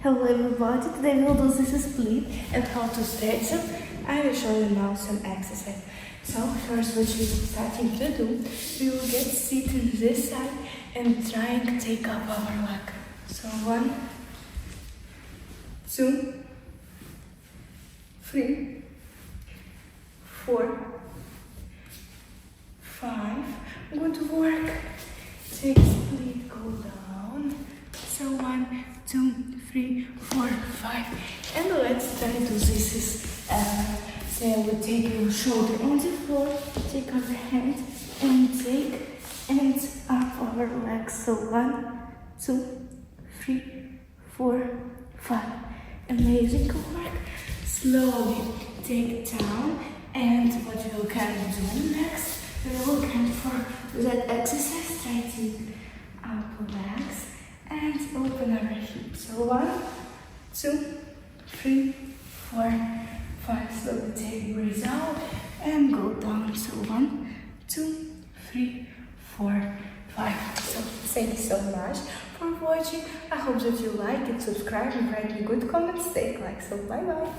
Hello everybody, today we will do this split and how to stretch them. I will show you now some exercise. So first what we're starting to do, we will get seated this side and trying to take up our leg. So 1, 2, 3, 4, 5. I'm going to work. Take split, go down. So 1, 2, 3, 4, 5. And let's try to do this. Say we take your shoulder on the floor, take our hand and take and up our legs. So 1, 2, 3, 4, 5. Amazing work. Slowly take down, and what we can do next, we will go for that exercise, stretching our legs and open our hips. So 1, 2, 3, 4, 5. Slowly take breath out and go down. So 1, 2, 3, 4, 5. So thank you so much for watching. I hope that you like it, subscribe and write me good comments. Take like. So bye bye.